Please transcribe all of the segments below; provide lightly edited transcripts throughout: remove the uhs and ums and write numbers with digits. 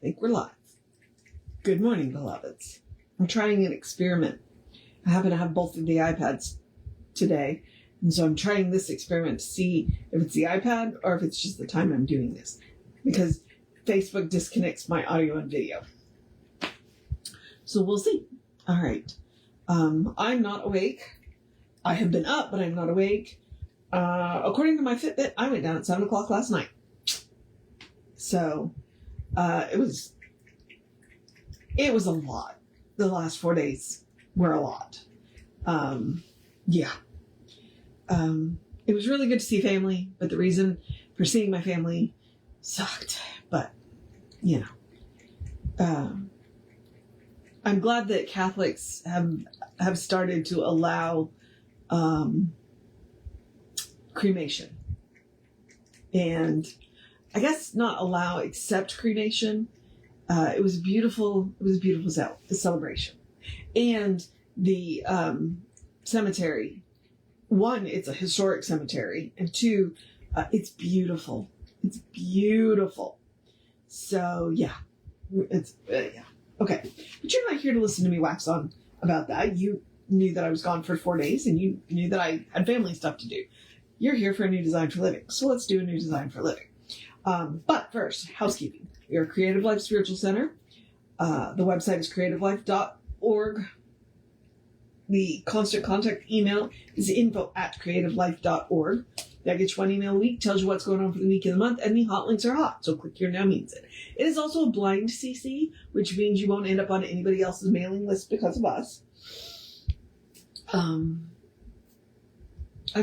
think we're live. Good morning, beloveds. I'm trying an experiment. I happen to have both of the iPads today, and so I'm trying this experiment to see if it's the iPad or if it's just the time I'm doing this, because Facebook disconnects my audio and video. So we'll see. All right. I'm not awake. I have been up, but I'm not awake. According to my Fitbit, I went down at 7 o'clock last night. So it was a lot. The last 4 days were a lot. It was really good to see family, but the reason for seeing my family sucked. But, I'm glad that Catholics have started to allow cremation. And I guess not allow, accept cremation. It was a beautiful celebration. And the cemetery, one, it's a historic cemetery, and two, it's beautiful. It's beautiful. So yeah, okay. But you're not here to listen to me wax on about that. You knew that I was gone for 4 days, and you knew that I had family stuff to do. You're here for a new design for living. So let's do a new design for living. But first, housekeeping. We are Creative Life Spiritual Center. The website is creativelife.org. The constant contact email is info@creativelife.org. That gets you one email a week, tells you what's going on for the week and the month, and the hot links are hot. So click here now means it. It is also a blind CC, which means you won't end up on anybody else's mailing list because of us. I'm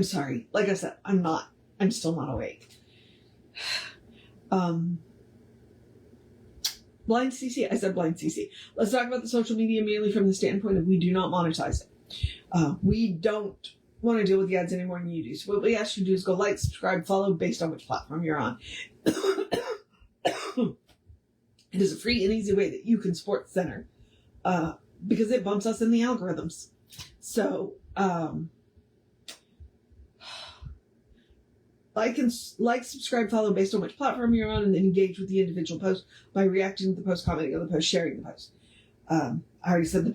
sorry. Like I said, I'm still not awake. Blind CC. I said blind CC. Let's talk about the social media mainly from the standpoint of we do not monetize it. We don't want to deal with the ads any more than you do. So what we ask you to do is go like, subscribe, follow based on which platform you're on. It is a free and easy way that you can support the center because it bumps us in the algorithms. So like, subscribe, follow based on which platform you're on, and then engage with the individual post by reacting to the post, commenting on the post, sharing the post. I already said the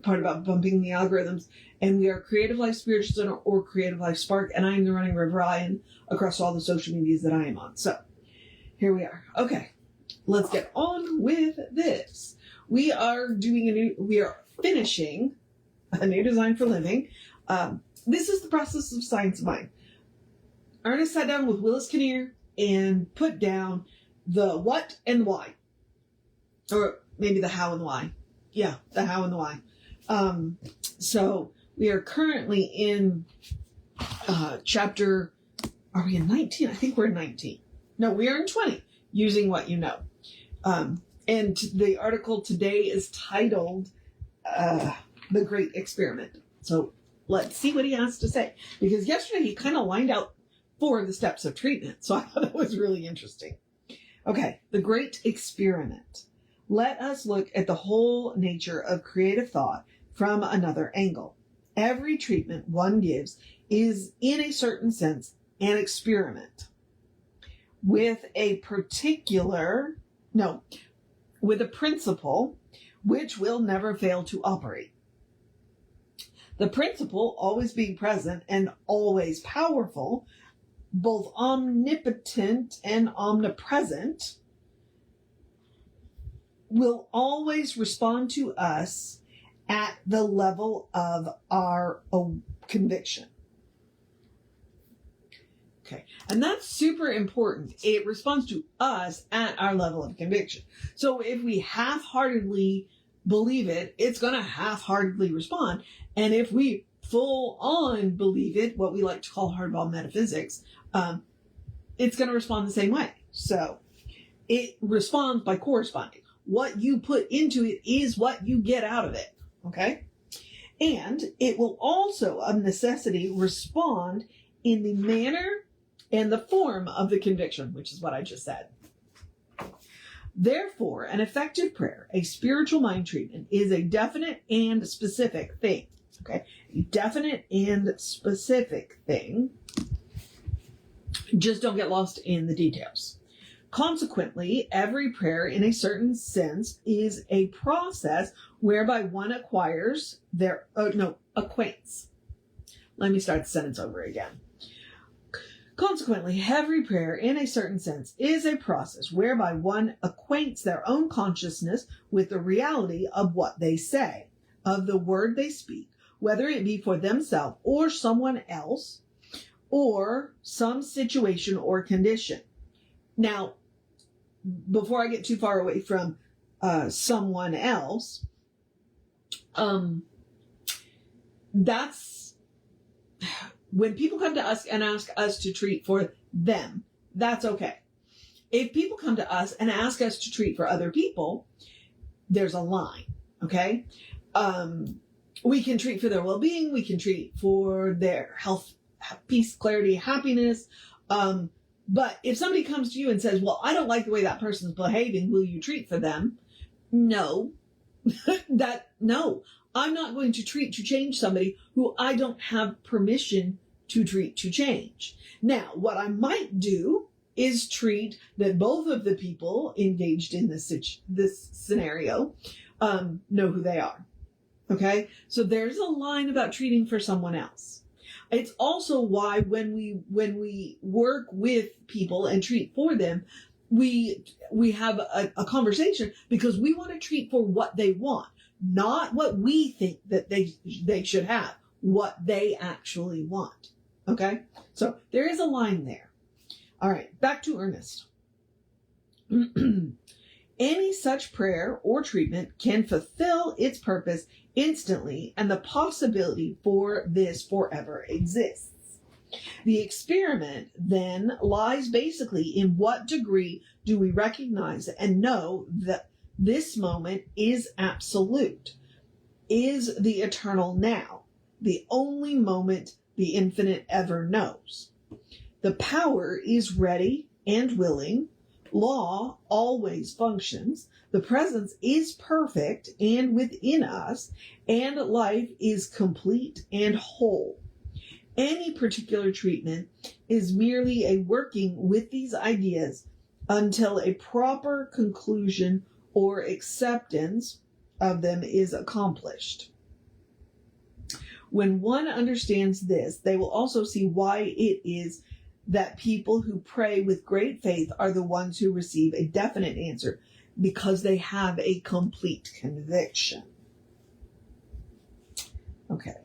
part about bumping the algorithms, and we are Creative Life Spiritual Center or Creative Life Spark, and I am the running Rev Ryan across all the social medias that I am on. So here we are. Okay, let's get on with this. We are finishing a new design for living. This is the process of science of mind. Ernest sat down with Willis Kinnear and put down the what and the why. Or maybe the how and the why. Yeah, the how and the why. So we are currently in chapter, are we in 19? I think we're in 19. No, we are in 20, using what you know. And the article today is titled The Great Experiment. So let's see what he has to say. Because yesterday he kind of lined out 4 of the steps of treatment. So I thought that was really interesting. Okay, the Great Experiment. Let us look at the whole nature of creative thought from another angle. Every treatment one gives is, in a certain sense, an experiment with a principle which will never fail to operate. The principle, always being present and always powerful, both omnipotent and omnipresent, will always respond to us at the level of our conviction. Okay, and that's super important. It responds to us at our level of conviction. So if we half-heartedly believe it, it's going to half-heartedly respond. And if we full-on believe it, what we like to call hardball metaphysics, it's going to respond the same way. So it responds by corresponding. What you put into it is what you get out of it. Okay? And it will also, of necessity, respond in the manner and the form of the conviction, which is what I just said. Therefore, an effective prayer, a spiritual mind treatment, is a definite and specific thing. Okay? A definite and specific thing. Just don't get lost in the details. Consequently, every prayer in a certain sense is a process whereby one acquires acquaints. Let me start the sentence over again. Consequently, every prayer in a certain sense is a process whereby one acquaints their own consciousness with the reality of what they say, of the word they speak, whether it be for themselves or someone else, or some situation or condition. Now, before I get too far away from someone else, that's when people come to us and ask us to treat for them, that's okay. If people come to us and ask us to treat for other people, there's a line, okay? We can treat for their well-being. We can treat for their health, peace, clarity, happiness. But if somebody comes to you and says, well, I don't like the way that person's behaving, will you treat for them? No. No. I'm not going to treat to change somebody who I don't have permission to treat to change. Now, what I might do is treat that both of the people engaged in this scenario know who they are. Okay? So there's a line about treating for someone else. It's also why when we work with people and treat for them, we have a conversation, because we want to treat for what they want, not what we think that they should have, what they actually want. Okay? So there is a line there. All right, back to Ernest. Any such prayer or treatment can fulfill its purpose instantly, and the possibility for this forever exists. The experiment then lies basically in what degree do we recognize and know that this moment is absolute, is the eternal now, the only moment the infinite ever knows. The power is ready and willing. Law always functions. The presence is perfect and within us, and life is complete and whole. Any particular treatment is merely a working with these ideas until a proper conclusion or acceptance of them is accomplished. When one understands this, they will also see why it is that people who pray with great faith are the ones who receive a definite answer, because they have a complete conviction. Okay.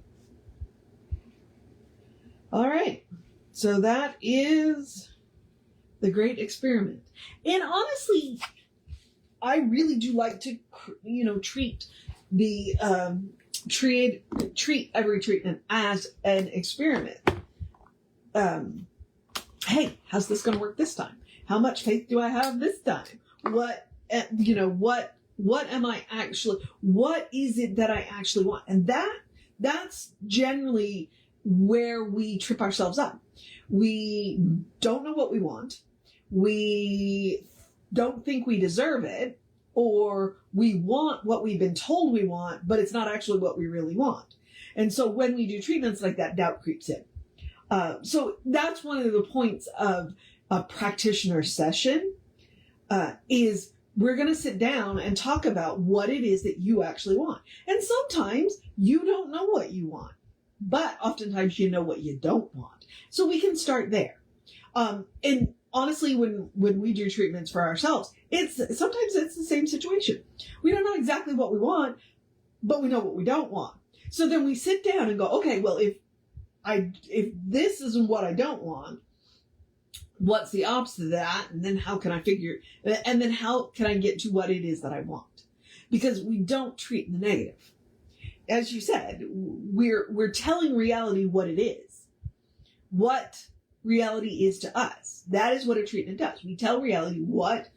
All right. So that is the great experiment. And honestly, I really do like to, treat every treatment as an experiment. Hey, how's this going to work this time? How much faith do I have this time? What is it that I actually want? And that's generally where we trip ourselves up. We don't know what we want. We don't think we deserve it, or we want what we've been told we want, but it's not actually what we really want. And so when we do treatments like that, doubt creeps in. So that's one of the points of a practitioner session, is we're going to sit down and talk about what it is that you actually want. And sometimes you don't know what you want, but oftentimes you know what you don't want. So we can start there. And honestly, when we do treatments for ourselves, sometimes it's the same situation. We don't know exactly what we want, but we know what we don't want. So then we sit down and go, okay, well, if this isn't what I don't want, what's the opposite of that? And then how can I how can I get to what it is that I want? Because we don't treat the negative. As you said, we're telling reality what it is. What reality is to us. That is what a treatment does. We tell reality what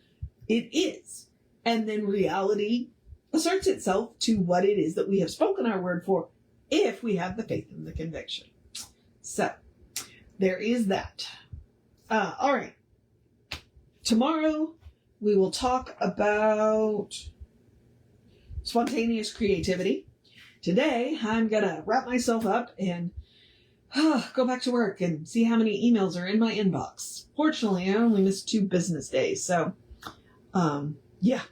it is. And then reality asserts itself to what it is that we have spoken our word for, if we have the faith and the conviction. So, there is that. All right. Tomorrow, we will talk about spontaneous creativity. Today, I'm going to wrap myself up and go back to work and see how many emails are in my inbox. Fortunately, I only missed 2 business days. So, yeah.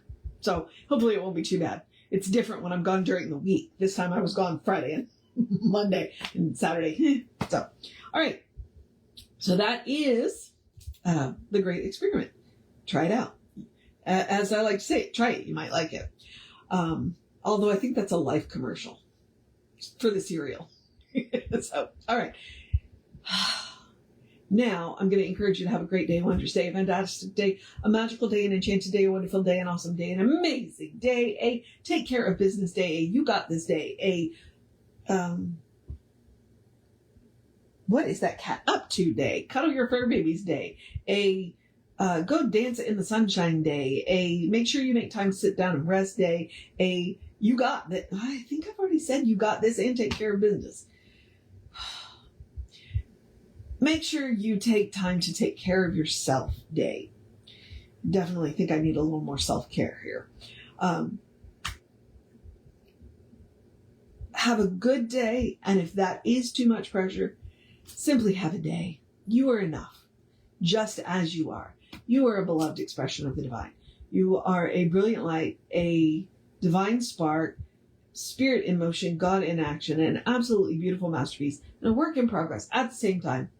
So hopefully it won't be too bad. It's different when I'm gone during the week. This time I was gone Friday and Monday and Saturday. So, all right. So that is the great experiment. Try it out. As I like to say, try it. You might like it. Although I think that's a life commercial for the cereal. So, all right. Now, I'm going to encourage you to have a great day, a wondrous day, a fantastic day, a magical day, an enchanted day, a wonderful day, an awesome day, an amazing day, a take care of business day, a you got this day, a what is that cat up to day, cuddle your fur babies day, a go dance in the sunshine day, a make sure you make time to sit down and rest day, a you got that. I think I've already said you got this and take care of business. Make sure you take time to take care of yourself day. Definitely think I need a little more self-care here. Have a good day. And if that is too much pressure, simply have a day. You are enough, just as you are. You are a beloved expression of the divine. You are a brilliant light, a divine spark, spirit in motion, God in action, an absolutely beautiful masterpiece, and a work in progress at the same time,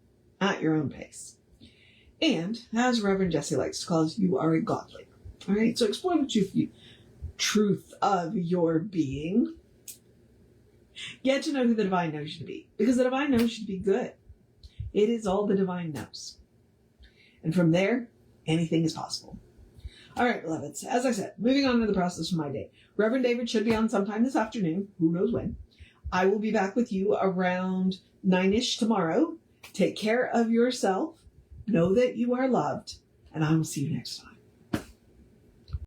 at your own pace. And, as Reverend Jesse likes to call us, you are a godly. All right, so explore the truth of your being. Get to know who the divine knows you to be, because the divine knows you to be good. It is all the divine knows. And from there, anything is possible. All right, beloveds, as I said, moving on to the process of my day. Reverend David should be on sometime this afternoon, who knows when. I will be back with you around 9-ish tomorrow. Take care of yourself. Know that you are loved. And I will see you next time.